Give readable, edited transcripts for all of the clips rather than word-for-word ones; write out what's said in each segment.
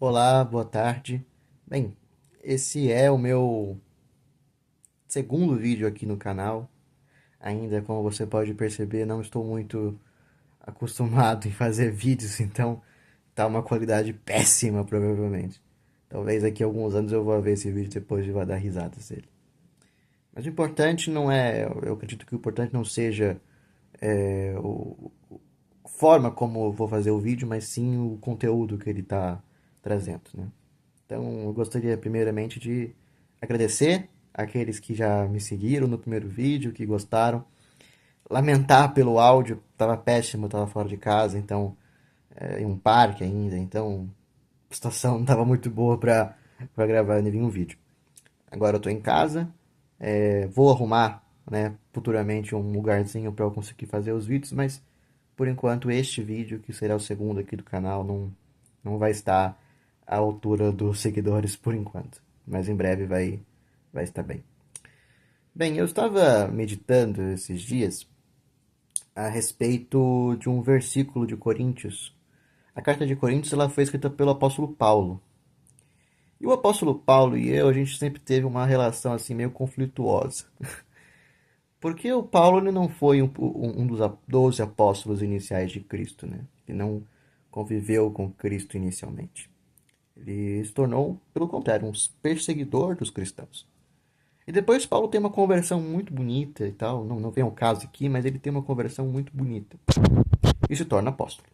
Olá, boa tarde. Bem, esse é o meu segundo vídeo aqui no canal. Ainda, como você pode perceber, não estou muito acostumado em fazer vídeos, então tá uma qualidade péssima, provavelmente. Talvez daqui a alguns anos eu vou ver esse vídeo depois e vou dar risadas dele. Mas o importante não é, eu acredito que o importante não seja a forma como eu vou fazer o vídeo, mas sim o conteúdo que ele está trazendo, né? Então, eu gostaria primeiramente de agradecer àqueles que já me seguiram no primeiro vídeo, que gostaram. Lamentar pelo áudio, estava péssimo, estava fora de casa, então, em um parque ainda, então a situação não estava muito boa para gravar nenhum vídeo. Agora eu estou em casa, vou arrumar, né, futuramente um lugarzinho para eu conseguir fazer os vídeos, mas por enquanto este vídeo, que será o segundo aqui do canal, não vai estar à altura dos seguidores por enquanto, mas em breve vai estar bem. Bem, eu estava meditando esses dias a respeito de um versículo de Coríntios. A carta de Coríntios ela foi escrita pelo apóstolo Paulo. E o apóstolo Paulo e eu, a gente sempre teve uma relação assim meio conflituosa. Porque o Paulo ele não foi um dos 12 apóstolos iniciais de Cristo, né? Ele não conviveu com Cristo inicialmente. Ele se tornou, pelo contrário, um perseguidor dos cristãos. E depois Paulo tem uma conversão muito bonita e tal, não vem ao caso aqui, mas ele tem uma conversão muito bonita e se torna apóstolo.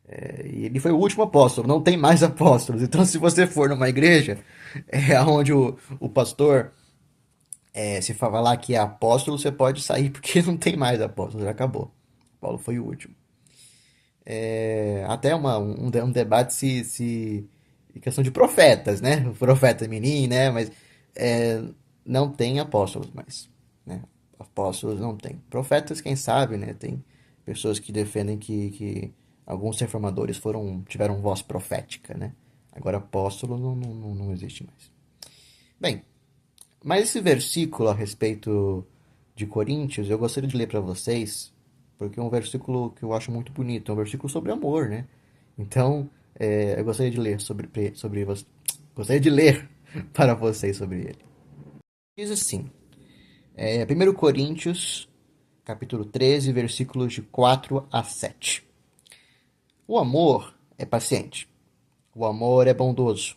E ele foi o último apóstolo, não tem mais apóstolos. Então, se você for numa igreja onde o pastor se falar que é apóstolo, você pode sair porque não tem mais apóstolo, já acabou. Paulo foi o último. Até um debate se em questão de profetas, né? O profeta menino, né? Mas é, não tem apóstolos mais, né? Apóstolos não tem. Profetas, quem sabe, né? Tem pessoas que defendem que alguns reformadores tiveram voz profética, né? Agora apóstolo não existe mais. Bem, mas esse versículo a respeito de Coríntios, eu gostaria de ler para vocês, porque é um versículo que eu acho muito bonito, é um versículo sobre amor, né? Então, eu gostaria de ler gostaria de ler para vocês sobre ele. Diz assim, 1 Coríntios, capítulo 13, versículos de 4 a 7. O amor é paciente. O amor é bondoso.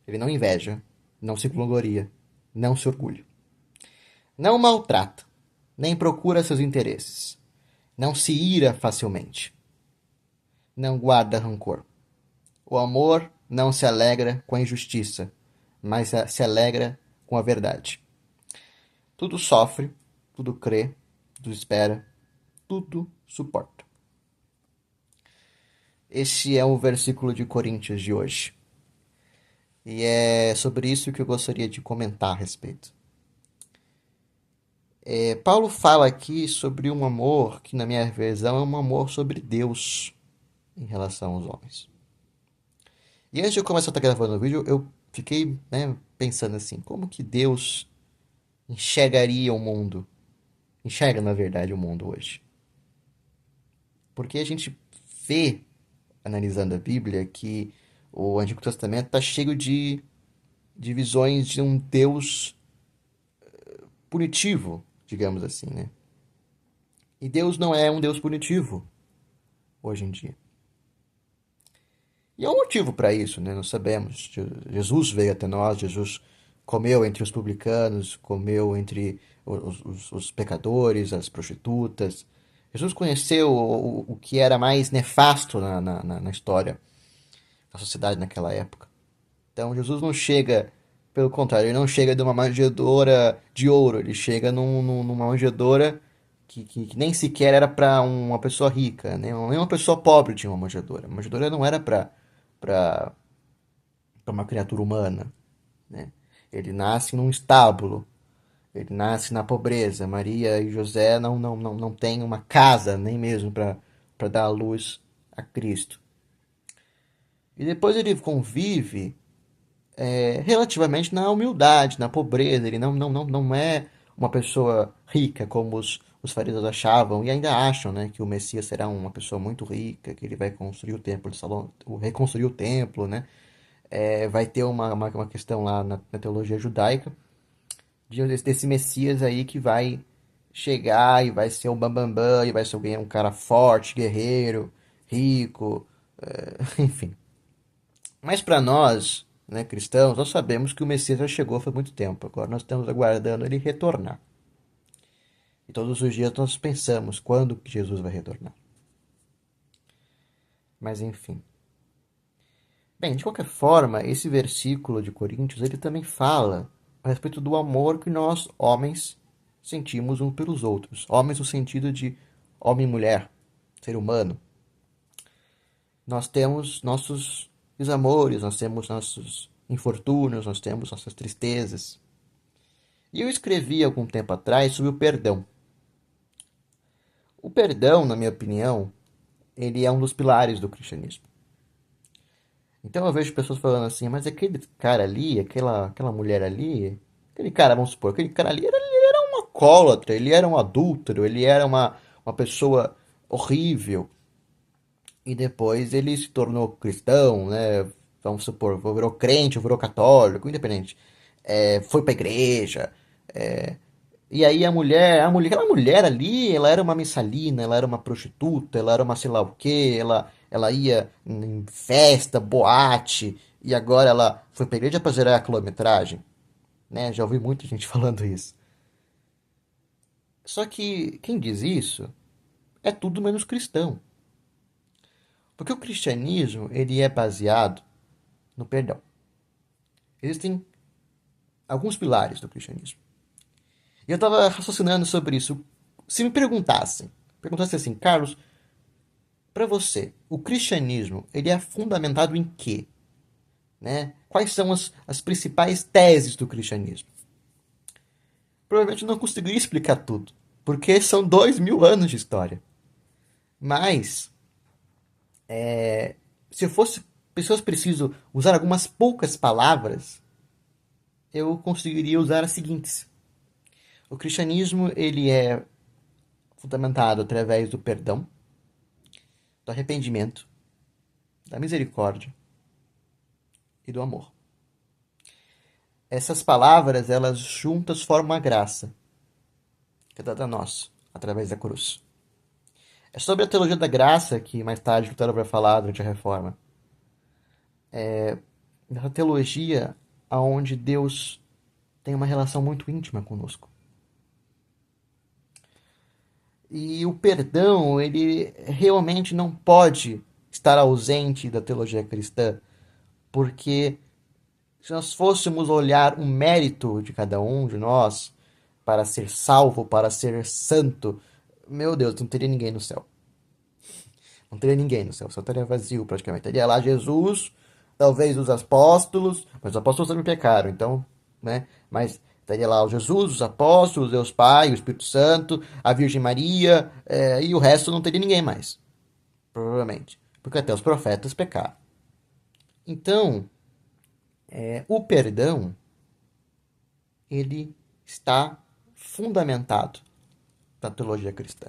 Ele não inveja, não se vangloria, não se orgulha. Não maltrata, nem procura seus interesses. Não se ira facilmente. Não guarda rancor. O amor não se alegra com a injustiça, mas se alegra com a verdade. Tudo sofre, tudo crê, tudo espera, tudo suporta. Este é o versículo de Coríntios de hoje. E é sobre isso que eu gostaria de comentar a respeito. Paulo fala aqui sobre um amor que, na minha visão, é um amor sobre Deus em relação aos homens. E antes de eu começar a estar gravando o vídeo, eu fiquei, né, pensando assim, como que Deus enxergaria o mundo? Enxerga, na verdade, o mundo hoje. Porque a gente vê, analisando a Bíblia, que o Antigo Testamento está cheio de visões de um Deus punitivo, digamos assim, né? E Deus não é um Deus punitivo hoje em dia. E há um motivo para isso, né? Nós sabemos. Jesus veio até nós, Jesus comeu entre os publicanos, comeu entre os pecadores, as prostitutas. Jesus conheceu o que era mais nefasto na história da sociedade naquela época. Então Jesus não chega, pelo contrário, ele não chega de uma manjedoura de ouro, ele chega numa manjedoura que nem sequer era para uma pessoa rica, nem uma pessoa pobre tinha uma manjedoura. A manjedoura não era para uma criatura humana, né? Ele nasce num estábulo, ele nasce na pobreza. Maria e José não têm uma casa, nem mesmo para dar a luz a Cristo. E depois ele convive relativamente na humildade, na pobreza. Ele não é uma pessoa rica como os fariseus achavam e ainda acham, né, que o Messias será uma pessoa muito rica, que ele vai construir o templo de Salomão, reconstruir o templo, né? Vai ter uma questão lá na teologia judaica desse Messias aí que vai chegar e vai ser um bambambam, e vai ser alguém, um cara forte, guerreiro, rico, enfim. Mas para nós, né, cristãos, nós sabemos que o Messias já chegou faz muito tempo. Agora nós estamos aguardando ele retornar. E todos os dias nós pensamos quando que Jesus vai retornar. Mas enfim. Bem, de qualquer forma, esse versículo de Coríntios, ele também fala a respeito do amor que nós, homens, sentimos uns pelos outros. Homens no sentido de homem e mulher, ser humano. Nós temos nossos desamores, nós temos nossos infortúnios, nós temos nossas tristezas. E eu escrevi algum tempo atrás sobre o perdão. O perdão, na minha opinião, ele é um dos pilares do cristianismo. Então eu vejo pessoas falando assim, mas aquele cara ali, aquela mulher ali, aquele cara, vamos supor, aquele cara ali, ele era um alcoólatra, ele era um adúltero, ele era uma pessoa horrível. E depois ele se tornou cristão, né? Vamos supor, virou crente, virou católico, independente. Foi pra igreja. E aí aquela mulher ali, ela era uma mensalina, ela era uma prostituta, ela era uma sei lá o quê, ela ia em festa, boate, e agora ela foi pra igreja pra zerar a quilometragem, né? Já ouvi muita gente falando isso. Só que quem diz isso é tudo menos cristão. Porque o cristianismo, ele é baseado no perdão. Existem alguns pilares do cristianismo. E eu estava raciocinando sobre isso. Se me perguntassem assim, Carlos, para você, o cristianismo, ele é fundamentado em quê? Né? Quais são as principais teses do cristianismo? Provavelmente eu não conseguiria explicar tudo, porque são 2000 anos de história. Mas, se eu fosse pessoas precisam usar algumas poucas palavras, eu conseguiria usar as seguintes. O cristianismo, ele é fundamentado através do perdão, do arrependimento, da misericórdia e do amor. Essas palavras, elas juntas formam a graça que é dada a nós, através da cruz. É sobre a teologia da graça que mais tarde Lutero vai falar durante a Reforma. Essa teologia onde Deus tem uma relação muito íntima conosco. E o perdão, ele realmente não pode estar ausente da teologia cristã, porque se nós fôssemos olhar o mérito de cada um de nós para ser salvo, para ser santo, meu Deus, não teria ninguém no céu. Não teria ninguém no céu, só estaria vazio praticamente. Teria lá Jesus, talvez os apóstolos, mas os apóstolos também pecaram, então, né? Mas estaria lá o Jesus, os apóstolos, Deus Pai, o Espírito Santo, a Virgem Maria, e o resto não teria ninguém mais, provavelmente, porque até os profetas pecaram. Então, o perdão, ele está fundamentado na teologia cristã.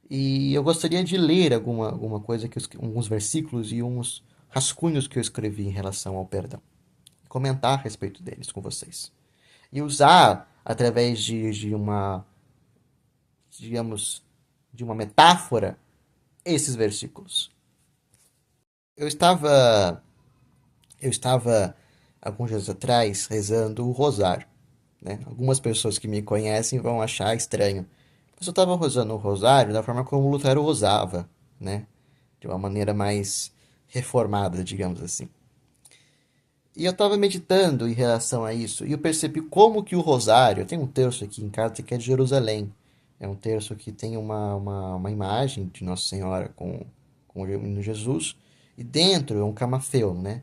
E eu gostaria de ler alguma coisa, alguns versículos e uns rascunhos que eu escrevi em relação ao perdão. Comentar a respeito deles com vocês. E usar, através de uma, digamos, de uma metáfora, esses versículos. Eu estava, eu estava, alguns dias atrás, rezando o rosário. Né? Algumas pessoas que me conhecem vão achar estranho. Mas eu estava rezando o rosário da forma como Lutero rezava, né? De uma maneira mais reformada, digamos assim. E eu estava meditando em relação a isso, e eu percebi como que o rosário, tem um terço aqui em casa que é de Jerusalém. É um terço que tem uma imagem de Nossa Senhora com o menino Jesus, e dentro é um camafeu, né?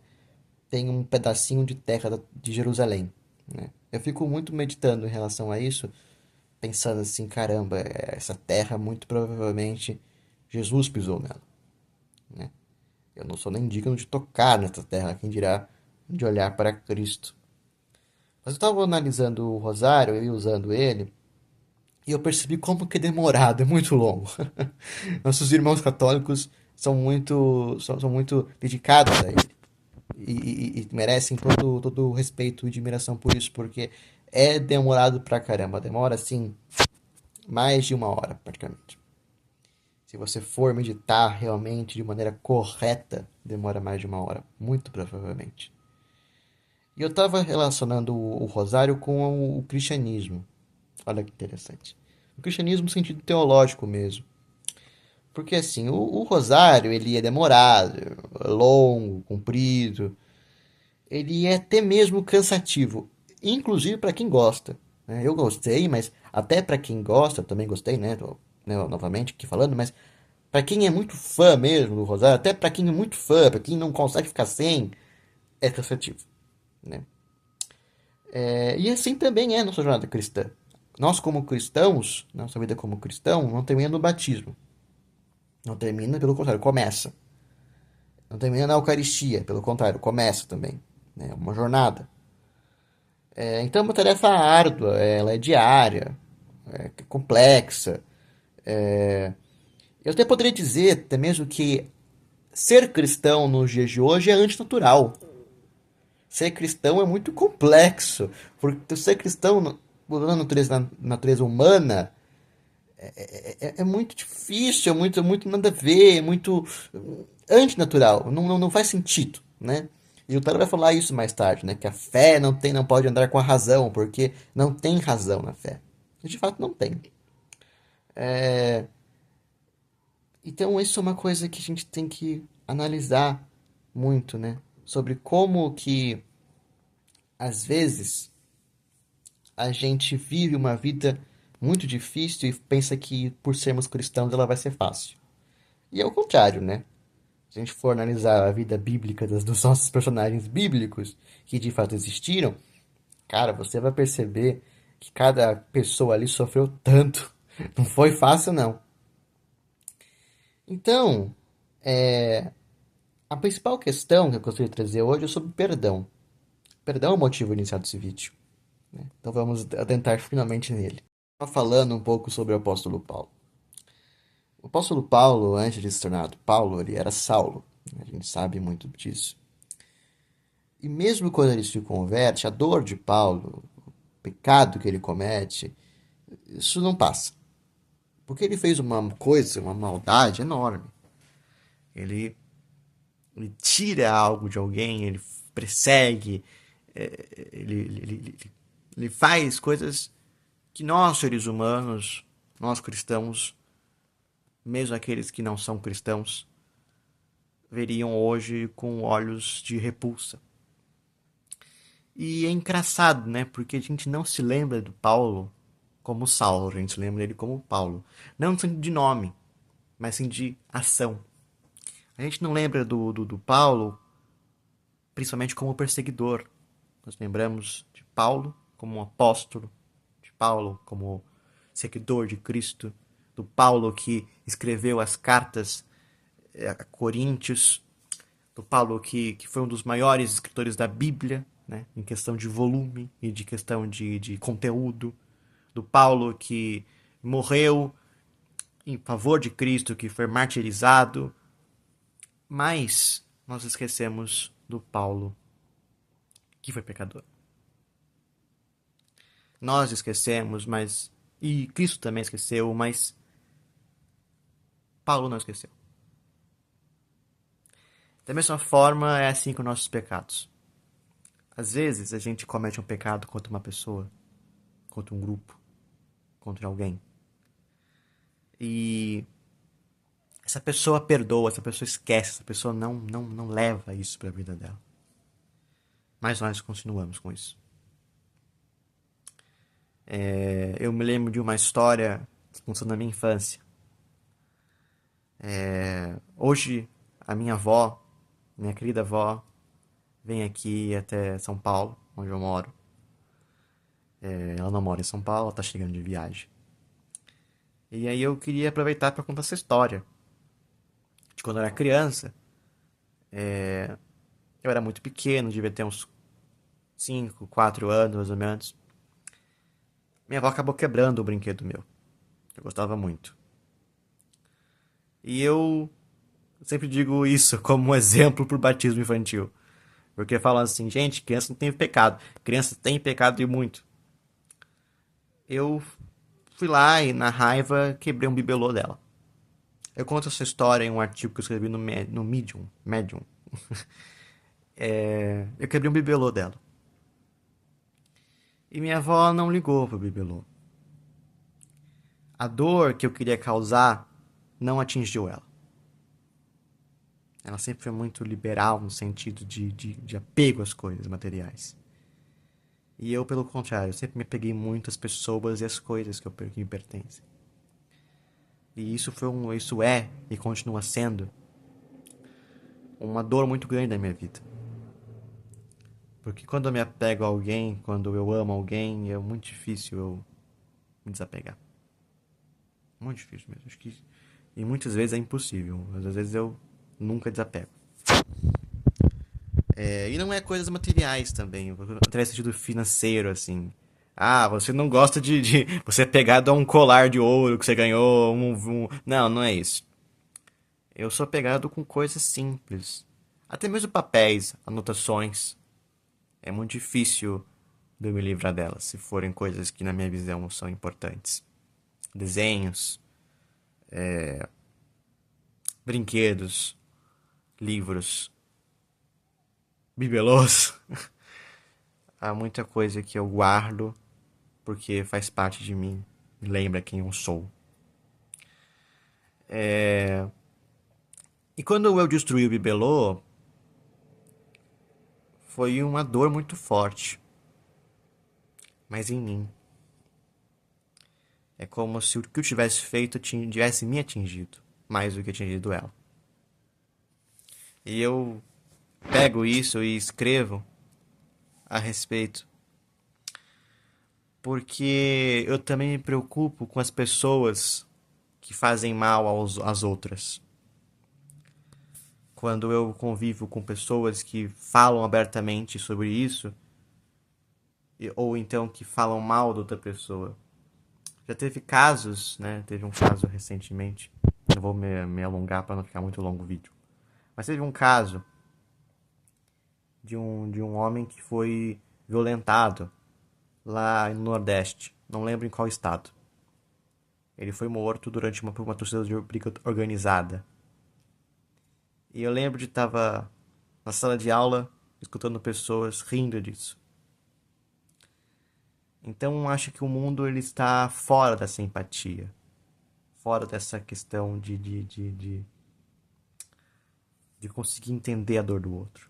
Tem um pedacinho de terra de Jerusalém, né? Eu fico muito meditando em relação a isso, pensando assim, caramba, essa terra muito provavelmente Jesus pisou nela, né? Eu não sou nem digno de tocar nessa terra, quem dirá de olhar para Cristo. Mas eu estava analisando o rosário e usando ele, E eu percebi como que é demorado, é muito longo. Nossos irmãos católicos são muito dedicados a ele. E merecem todo o respeito e admiração por isso, porque é demorado pra caramba. Demora, assim, mais de 1 hora, praticamente. Se você for meditar realmente de maneira correta, demora mais de 1 hora, muito provavelmente. E eu estava relacionando o rosário com o cristianismo. Olha que interessante. O cristianismo no sentido teológico mesmo. Porque assim, o rosário, ele é demorado, longo, comprido. Ele é até mesmo cansativo, inclusive para quem gosta, né? Eu gostei, mas até para quem gosta, eu também gostei, né? Tô, né, novamente aqui falando, mas para quem é muito fã mesmo do rosário, até para quem é muito fã, para quem não consegue ficar sem, é cansativo, né? E assim também é a nossa jornada cristã. Nós, como cristãos, nossa vida como cristão, não termina no batismo. Não termina, pelo contrário, começa. Não termina na Eucaristia, pelo contrário, começa também. Né? É uma jornada. Então é uma tarefa árdua, ela é diária, é complexa. Eu até poderia dizer, até mesmo, que ser cristão nos dias de hoje é antinatural. Ser cristão é muito complexo, porque ser cristão na natureza humana é muito difícil, muito nada a ver, é muito antinatural, não faz sentido, né? E o Tara vai falar isso mais tarde, né? Que a fé não pode andar com a razão, porque não tem razão na fé. E de fato não tem. Então isso é uma coisa que a gente tem que analisar muito, né? Sobre como que, às vezes, a gente vive uma vida muito difícil e pensa que por sermos cristãos ela vai ser fácil. E é o contrário, né? Se a gente for analisar a vida bíblica dos nossos personagens bíblicos, que de fato existiram, cara, você vai perceber que cada pessoa ali sofreu tanto. Não foi fácil, não. Então, a principal questão que eu gostaria de trazer hoje é sobre perdão. Perdão é o motivo inicial desse vídeo. Então vamos adentrar finalmente nele. Estava falando um pouco sobre o apóstolo Paulo. O apóstolo Paulo, antes de se tornar Paulo, ele era Saulo. A gente sabe muito disso. E mesmo quando ele se converte, a dor de Paulo, o pecado que ele comete, isso não passa. Porque ele fez uma coisa, uma maldade enorme. Ele, ele tira algo de alguém, ele persegue, ele faz coisas que nós, seres humanos, nós cristãos, mesmo aqueles que não são cristãos, veriam hoje com olhos de repulsa. E é engraçado, né? Porque a gente não se lembra do Paulo como Saulo, a gente se lembra dele como Paulo. Não no sentido de nome, mas sim de ação. A gente não lembra do Paulo, principalmente como perseguidor. Nós lembramos de Paulo como um apóstolo, de Paulo como seguidor de Cristo, do Paulo que escreveu as cartas a Coríntios, do Paulo que foi um dos maiores escritores da Bíblia, né, em questão de volume e de questão de conteúdo, do Paulo que morreu em favor de Cristo, que foi martirizado, mas nós esquecemos do Paulo que foi pecador. Nós esquecemos, mas e Cristo também esqueceu, mas Paulo não esqueceu. Da mesma forma, é assim com nossos pecados. Às vezes a gente comete um pecado contra uma pessoa, contra um grupo, contra alguém. E essa pessoa perdoa, essa pessoa esquece, essa pessoa não leva isso para a vida dela. Mas nós continuamos com isso. Eu me lembro de uma história que aconteceu na minha infância. Hoje, a minha avó, minha querida avó, vem aqui até São Paulo, onde eu moro. Ela não mora em São Paulo, ela tá chegando de viagem. E aí eu queria aproveitar para contar essa história. De quando eu era criança, eu era muito pequeno, devia ter uns 5, 4 anos mais ou menos. Minha avó acabou quebrando o brinquedo meu. Eu gostava muito. E eu sempre digo isso como um exemplo pro batismo infantil. Porque falam assim, gente, criança não tem pecado. Criança tem pecado e muito. Eu fui lá e, na raiva, quebrei um bibelô dela. Eu conto essa história em um artigo que eu escrevi no Medium. Medium. Eu quebrei um bibelô dela. E minha avó não ligou pro bibelô. A dor que eu queria causar não atingiu ela. Ela sempre foi muito liberal no sentido de apego às coisas materiais. E eu, pelo contrário, sempre me apeguei muito às pessoas e às coisas que me pertencem. E isso é e continua sendo uma dor muito grande na minha vida. Porque quando eu me apego a alguém, quando eu amo alguém, é muito difícil eu me desapegar. Muito difícil mesmo. Acho que e muitas vezes é impossível, mas às vezes eu nunca desapego. E não é coisas materiais também, até sentido financeiro, assim. Ah, você não gosta você é pegado a um colar de ouro que você ganhou. Não, não é isso. Eu sou pegado com coisas simples. Até mesmo papéis, anotações. É muito difícil de eu me livrar delas, se forem coisas que na minha visão são importantes. Desenhos, brinquedos, livros, bibelôs. Há muita coisa que eu guardo porque faz parte de mim, me lembra quem eu sou. E quando eu destruí o bibelô, foi uma dor muito forte, mas em mim. É como se o que eu tivesse feito tivesse me atingido, mais do que atingido ela. E eu pego isso e escrevo a respeito, porque eu também me preocupo com as pessoas que fazem mal às outras. Quando eu convivo com pessoas que falam abertamente sobre isso, ou então que falam mal da outra pessoa. Já teve casos, né? Teve um caso recentemente. Não vou me alongar para não ficar muito longo o vídeo. Mas teve um caso de um homem que foi violentado lá no Nordeste. Não lembro em qual estado. Ele foi morto durante uma torcida de briga organizada. E eu lembro de estar na sala de aula escutando pessoas rindo disso. Então acho que o mundo ele está fora dessa empatia, fora dessa questão de conseguir entender a dor do outro.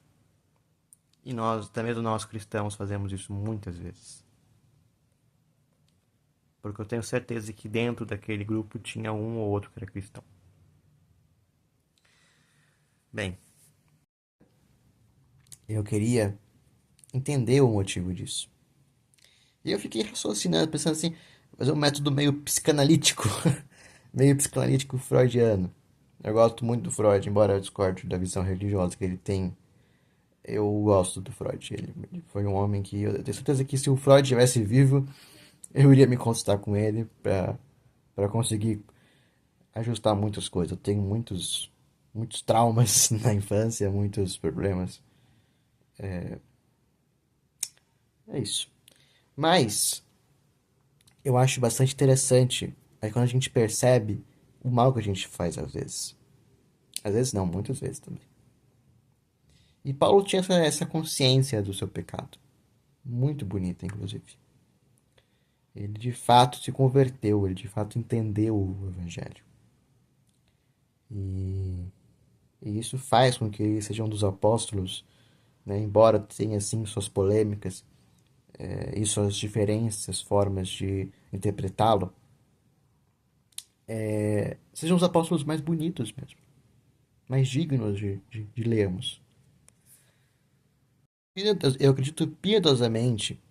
E nós, até mesmo nós cristãos, fazemos isso muitas vezes. Porque eu tenho certeza que dentro daquele grupo tinha um ou outro que era cristão. Bem, eu queria entender o motivo disso. E eu fiquei raciocinando, pensando assim, fazer um método meio psicanalítico, meio psicanalítico freudiano. Eu gosto muito do Freud, embora eu discorde da visão religiosa que ele tem. Eu gosto do Freud. Ele foi um homem que eu tenho certeza que se o Freud estivesse vivo, eu iria me consultar com ele para conseguir ajustar muitas coisas. Eu tenho muitos traumas na infância, muitos problemas. É isso. Mas eu acho bastante interessante aí quando a gente percebe o mal que a gente faz às vezes. Às vezes não, muitas vezes também. E Paulo tinha essa consciência do seu pecado. Muito bonita, inclusive. Ele de fato se converteu, ele de fato entendeu o Evangelho. E, e isso faz com que ele seja um dos apóstolos, né, embora tenha sim suas polêmicas e suas diferenças, formas de interpretá-lo, sejam os apóstolos mais bonitos mesmo, mais dignos de lermos. Eu acredito piedosamente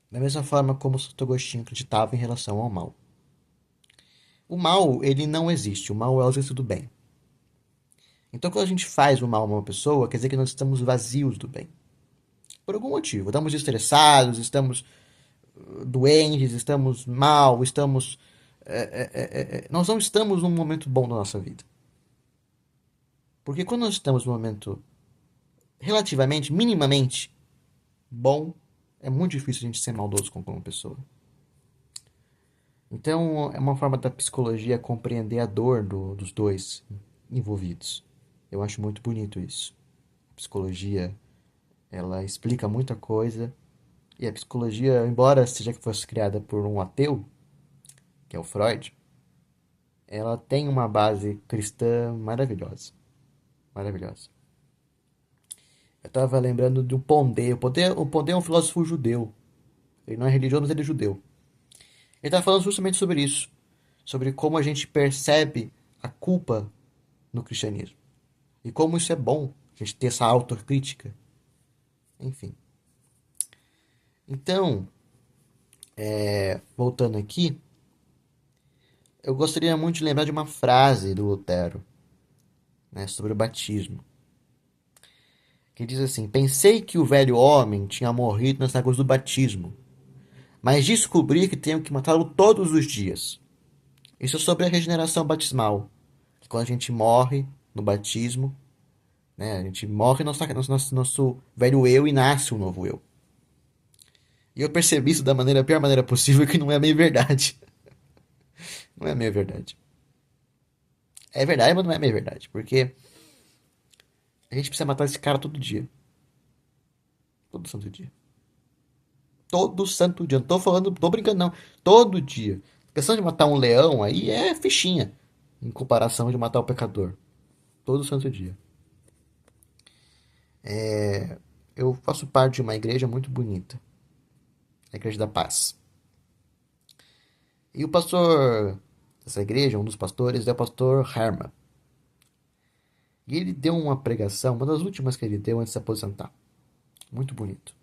da mesma forma como Santo Agostinho acreditava em relação ao mal. O mal, ele não existe. O mal é o ausência do bem. Então, quando a gente faz o mal a uma pessoa, quer dizer que nós estamos vazios do bem. Por algum motivo. Estamos estressados, estamos doentes, estamos mal, estamos Nós não estamos num momento bom da nossa vida. Porque quando nós estamos num momento relativamente, minimamente bom, é muito difícil a gente ser maldoso com uma pessoa. Então, é uma forma da psicologia compreender a dor dos dois envolvidos. Eu acho muito bonito isso. A psicologia, ela explica muita coisa. E a psicologia, embora seja que fosse criada por um ateu, que é o Freud, ela tem uma base cristã maravilhosa. Maravilhosa. Eu estava lembrando de um Pondé. O Pondé é um filósofo judeu. Ele não é religioso, mas ele é judeu. Ele estava falando justamente sobre isso. Sobre como a gente percebe a culpa no cristianismo. E como isso é bom, a gente ter essa autocrítica. Enfim. Então, voltando aqui, eu gostaria muito de lembrar de uma frase do Lutero, né, sobre o batismo. Que diz assim: Pensei que o velho homem tinha morrido nas águas do batismo, mas descobri que tenho que matá-lo todos os dias. Isso é sobre a regeneração batismal. Que quando a gente morre no batismo, né, a gente morre nosso velho eu e nasce um novo eu. E eu percebi isso da pior maneira possível, que não é meio verdade. Não é meio verdade. É verdade, mas não é meio verdade. Porque a gente precisa matar esse cara todo dia. Todo santo dia. Todo santo dia. Não tô falando, tô brincando, não. Todo dia. A questão de matar um leão aí é fichinha. Em comparação de matar o pecador. Todo santo dia. Eu faço parte de uma igreja muito bonita. A Igreja da Paz. E o pastor dessa igreja, um dos pastores, é o pastor Herman. E ele deu uma pregação, uma das últimas que ele deu antes de se aposentar. Muito bonito.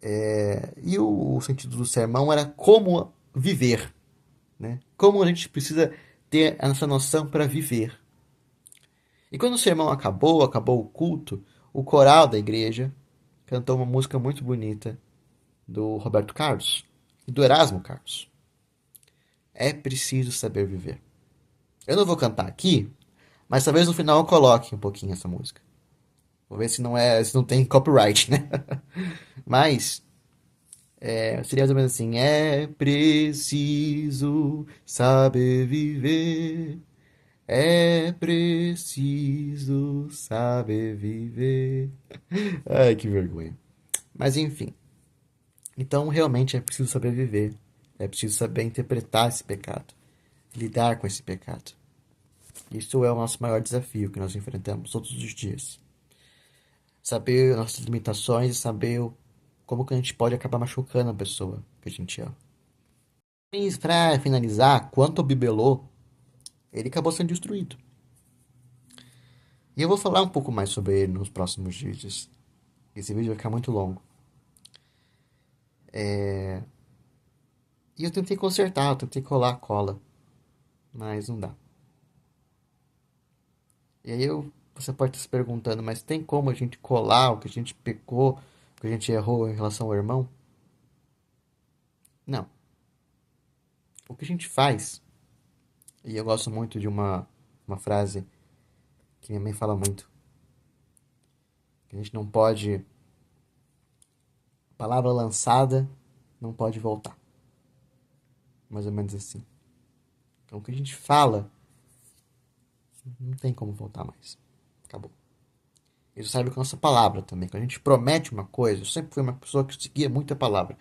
E o sentido do sermão era como viver, né? Como a gente precisa ter essa noção para viver. E quando o sermão acabou o culto, o coral da igreja cantou uma música muito bonita do Roberto Carlos e do Erasmo Carlos. É preciso saber viver. Eu não vou cantar aqui, mas talvez no final eu coloque um pouquinho essa música. Vou ver se não tem copyright, né? Mas seria mais ou menos assim: é preciso saber viver. É preciso saber viver. Ai, que vergonha. Mas enfim. Então, realmente é preciso saber viver. É preciso saber interpretar esse pecado. Lidar com esse pecado. Isso é o nosso maior desafio que nós enfrentamos todos os dias. Saber nossas limitações e saber como que a gente pode acabar machucando a pessoa que a gente ama. E para finalizar, quanto ao bibelô, ele acabou sendo destruído. E eu vou falar um pouco mais sobre ele nos próximos vídeos. Esse vídeo vai ficar muito longo. E eu tentei consertar, eu tentei colar a cola, mas não dá. E aí você pode estar se perguntando, mas tem como a gente colar o que a gente pecou, o que a gente errou em relação ao irmão? Não. O que a gente faz, e eu gosto muito de uma frase que minha mãe fala muito, que a gente não pode, palavra lançada não pode voltar. Mais ou menos assim. Então o que a gente fala não tem como voltar mais. Acabou. Isso serve com a nossa palavra também. Quando a gente promete uma coisa, eu sempre fui uma pessoa que seguia muito a palavra.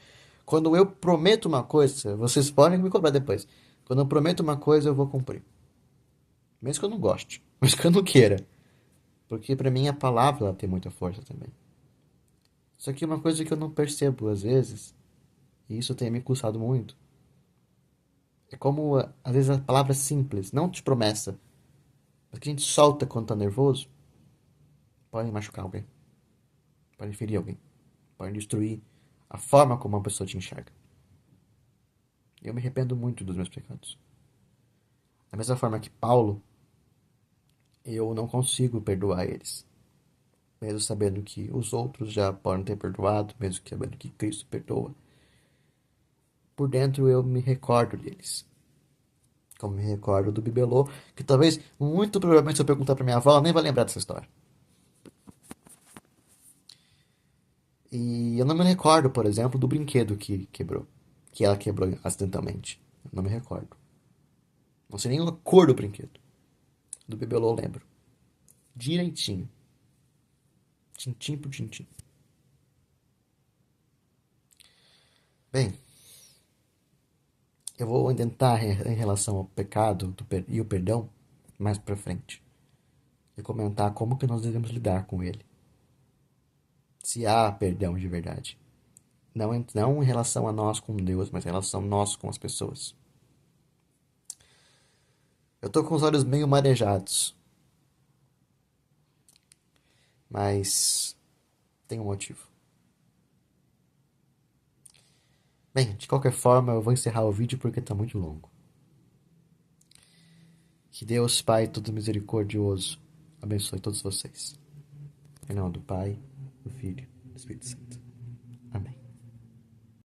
Quando eu prometo uma coisa, vocês podem me cobrar depois. Quando eu prometo uma coisa, eu vou cumprir. Mesmo que eu não goste, mesmo que eu não queira. Porque pra mim a palavra ela tem muita força também. Só que uma coisa que eu não percebo às vezes, e isso tem me custado muito, é como às vezes a palavra simples, não de promessa, mas que a gente solta quando tá nervoso, pode machucar alguém, pode ferir alguém, pode destruir a forma como uma pessoa te enxerga. Eu me arrependo muito dos meus pecados. Da mesma forma que Paulo, eu não consigo perdoar eles. Mesmo sabendo que os outros já podem ter perdoado, mesmo que sabendo que Cristo perdoa. por dentro eu me recordo deles. Como me recordo do bibelô, que talvez, muito provavelmente, se eu perguntar pra minha avó, ela nem vai lembrar dessa história. E eu não me recordo, por exemplo, do brinquedo que quebrou. Que ela quebrou acidentalmente. Eu não me recordo. Não sei nem a cor do brinquedo. Do bibelô eu lembro. Direitinho. Tintim por tintim. Bem, eu vou tentar em relação ao pecado e o perdão mais pra frente. E comentar como que nós devemos lidar com ele. Se há perdão de verdade. Não em relação a nós com Deus, mas em relação a nós com as pessoas. Eu tô com os olhos meio marejados, mas tem um motivo. Bem, de qualquer forma, eu vou encerrar o vídeo porque tá muito longo. Que Deus, Pai todo misericordioso, abençoe todos vocês. Em nome do Pai, do Filho e do Espírito Santo.